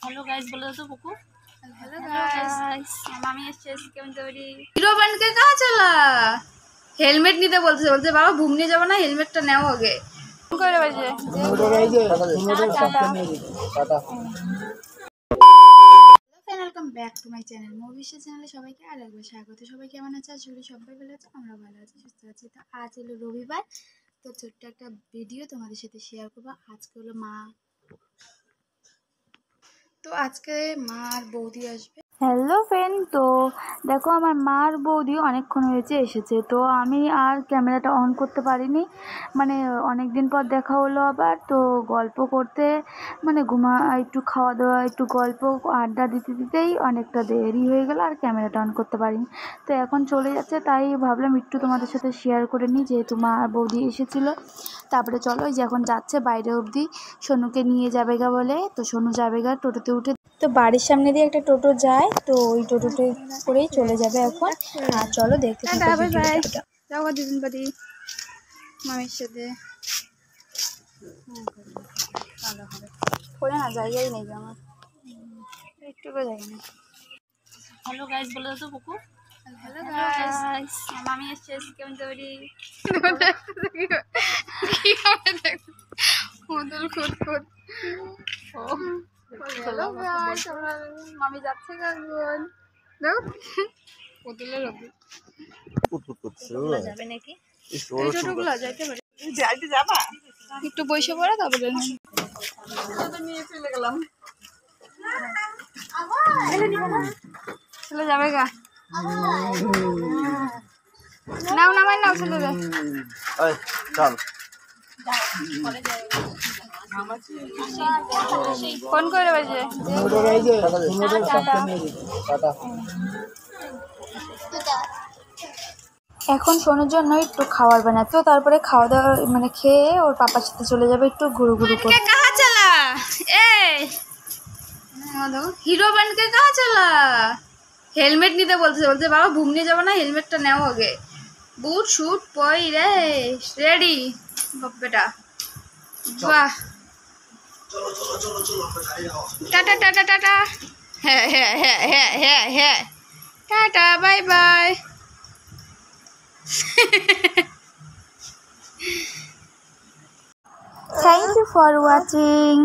Hello guys बोलो तो बुकू। Hello guys मामी এসেছে কেমন তৈরি হিরো বানকে कहां चला हेलमेट নিতে বলছে বাবা ঘুমনে যাব না হেলমেটটা নাও আগে কোন করে বাজে tata welcome back to my channel মুভিশ চ্যানেলে সবাইকে আরেকবার স্বাগত। সবাই কেমন আছে? আশা করি সবাই ভালো আছে, আমরা ভালো আছি, সুস্থ আছি। তো আজ হলো রবিবার, তো ছোট্ট একটা ভিডিও তোমাদের সাথে শেয়ার করবো। আজকে হলো আজকে মা আর বৌদি আসবে। হ্যালো ফ্রেন্ড, তো দেখো আমার মা আর বৌদি অনেকক্ষণ হয়েছে এসেছে, তো আমি আর ক্যামেরাটা অন করতে পারিনি, মানে অনেক দিন পর দেখা হলো আবার। তো গল্প করতে মানে একটু খাওয়া দাওয়া একটু গল্প আড্ডা দিতে দিতেই অনেকটা দেরি হয়ে গেল, আর ক্যামেরাটা অন করতে পারিনি। তো এখন চলে যাচ্ছে, তাই ভাবলাম একটু তোমাদের সাথে শেয়ার করে নিই, যেহেতু মা আর বৌদি এসেছিলো। তারপরে চলো, যে এখন যাচ্ছে বাইরে অবধি, সোনুকে নিয়ে যাবে গা বলে। তো সোনু যাবে গা টোটোতে উঠে, তো বাড়ির সামনে দিয়ে একটা টোটো যায়, তো ওই টোটোতে করেই চলে যাবে এখন। আর চলো দেখতে থাকো ভিডিওটা। যাও দুদিন বাদে মামির সাথে ভালো হবে করে না, জায়গাই নেই আমার, একটুকু জায়গা নেই। हेलो गाइस बोलो तो बुकू। हेलो गाइस मामी এসেছে কেমন তৈরি কি হবে দেখো মদল খুদ খুদ ও হ্যালো গাইস মামি যাচ্ছে গান দেখো মদলের হবে যাবে নাকি এই ছোটগুলো যাইতে পারে যাইতে যাবা একটু বসে পড়ে তারপরে নিয়ে চলে গেলাম চলে যাবে গা নাও নামাই নাও চলে যাবে চল ফোন করে বাজে এখন সোনুর জন্য একটু খাবার বানাতো, তারপরে খাওয়া দাওয়া মানে খেয়ে ওর পাপার সাথে চলে যাবে একটু ঘুরু ঘুরু করে। কাহা চলা হিরো বানকে কাহা চলা হেলমেট নিতে বলছে বাবা ঘুমনে যাব না হেলমেটটা নাও আগে, বুট শুট পই রে রেডি বেটা বাহ টাটা টাটা টাটা হ্যাঁ হ্যাঁ হ্যাঁ হ্যাঁ হ্যাঁ হ্যাঁ tata bye bye Thank you for watching.